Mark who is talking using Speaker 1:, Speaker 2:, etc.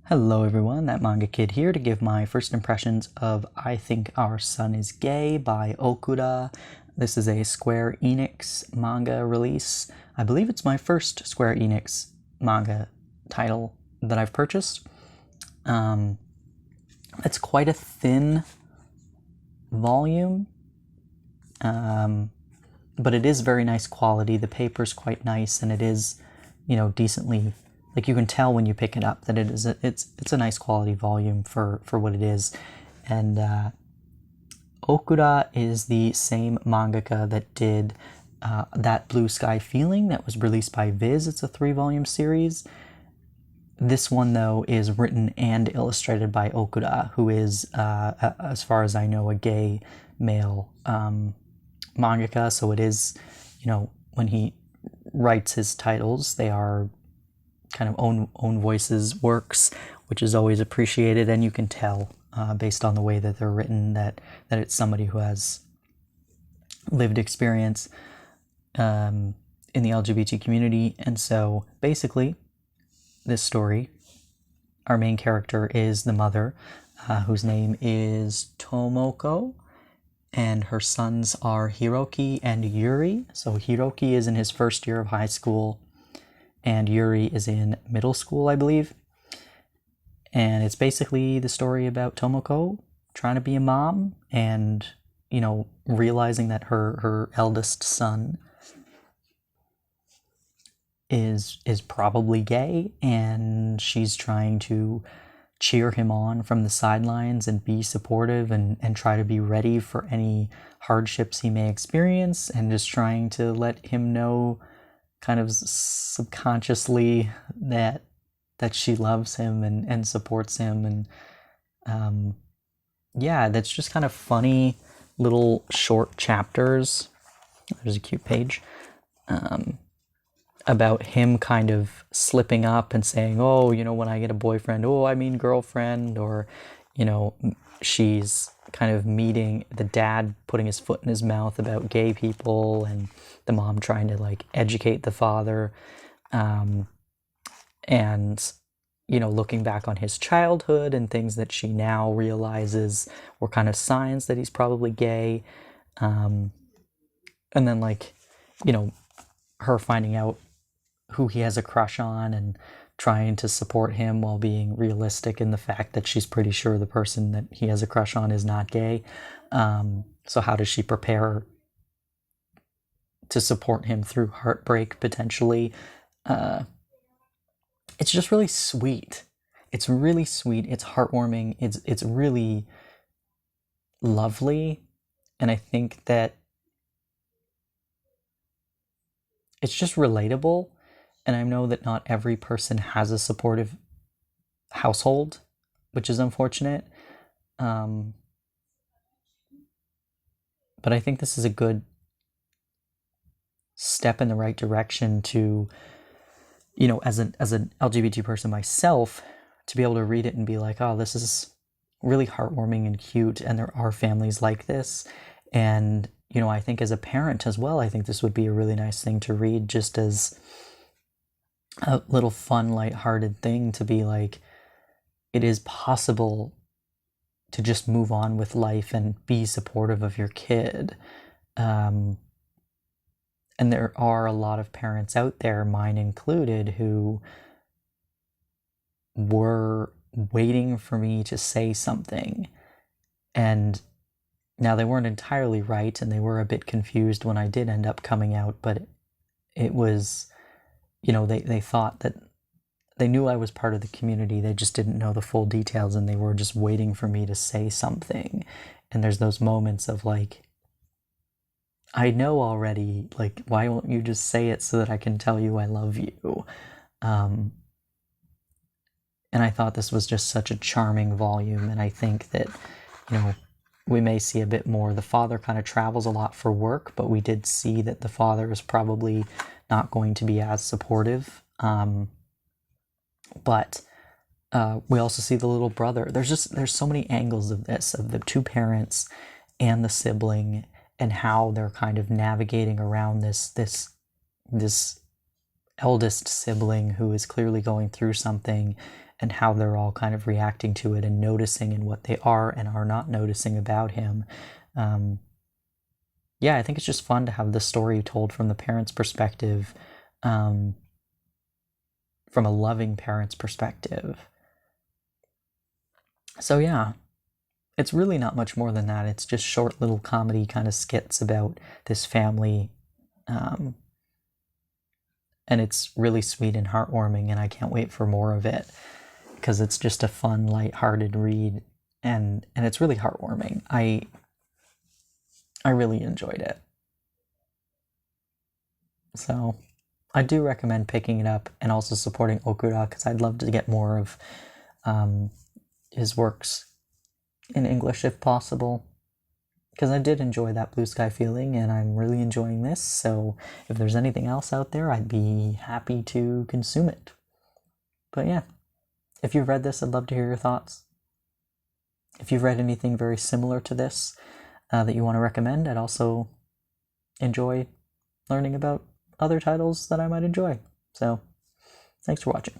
Speaker 1: Hello everyone, that Manga Kid here to give my first impressions of I Think Our Son is Gay by Okura. This is a Square Enix manga release. I believe it's my first Square Enix manga title that I've purchased. It's quite a thin volume, but it is very nice quality. The paper's quite nice, and it is, decently, like, you can tell when you pick it up that it's a nice quality volume for what it is. And Okura is the same mangaka that did That Blue Sky Feeling that was released by Viz. It's a 3-volume series. This one, though, is written and illustrated by Okura, who is, as far as I know, a gay male mangaka. So it is, when he writes his titles, they are kind of own voices works, which is always appreciated, and you can tell based on the way that they're written that it's somebody who has lived experience in the LGBT community. And so basically this story, our main character is the mother, whose name is Tomoko, and her sons are Hiroki and Yuri. So Hiroki is in his first year of high school, and Yuri is in middle school, I believe. And it's basically the story about Tomoko trying to be a mom and, realizing that her eldest son is probably gay, and she's trying to cheer him on from the sidelines and be supportive and try to be ready for any hardships he may experience, and just trying to let him know kind of subconsciously that she loves him and supports him. And that's just kind of funny little short chapters. There's a cute page about him kind of slipping up and saying, oh, when I get a boyfriend, oh, I mean girlfriend, or, she's kind of meeting the dad putting his foot in his mouth about gay people, and the mom trying to educate the father, and looking back on his childhood and things that she now realizes were kind of signs that he's probably gay, and then her finding out who he has a crush on and trying to support him while being realistic in the fact that she's pretty sure the person that he has a crush on is not gay. So how does she prepare to support him through heartbreak, potentially? It's just really sweet. It's really sweet. It's heartwarming. It's really lovely. And I think that it's just relatable. And I know that not every person has a supportive household, which is unfortunate. But I think this is a good step in the right direction to, as an LGBT person myself, to be able to read it and be like, oh, this is really heartwarming and cute, and there are families like this. And, I think as a parent as well, I think this would be a really nice thing to read, just as a little fun, lighthearted thing to be like, it is possible to just move on with life and be supportive of your kid. And there are a lot of parents out there, mine included, who were waiting for me to say something. And now they weren't entirely right, and they were a bit confused when I did end up coming out, but it was, they thought that they knew I was part of the community. They just didn't know the full details, and they were just waiting for me to say something. And there's those moments of I know already, why won't you just say it so that I can tell you I love you? And I thought this was just such a charming volume, and I think that, we may see a bit more. The father kind of travels a lot for work, but we did see that the father is probably not going to be as supportive. But we also see the little brother. There's so many angles of this, of the two parents and the sibling, and how they're kind of navigating around this eldest sibling who is clearly going through something, and how they're all kind of reacting to it and noticing and what they are and are not noticing about him. Yeah, I think it's just fun to have the story told from the parents' perspective, from a loving parent's perspective. So yeah, it's really not much more than that. It's just short little comedy kind of skits about this family, and it's really sweet and heartwarming, and I can't wait for more of it, because it's just a fun, light-hearted read, and it's really heartwarming. I really enjoyed it. So I do recommend picking it up and also supporting Okura, because I'd love to get more of his works in English if possible, because I did enjoy that Blue Sky feeling, and I'm really enjoying this. So if there's anything else out there, I'd be happy to consume it. But yeah, if you've read this, I'd love to hear your thoughts. If you've read anything very similar to this that you want to recommend, I'd also enjoy learning about other titles that I might enjoy. So thanks for watching.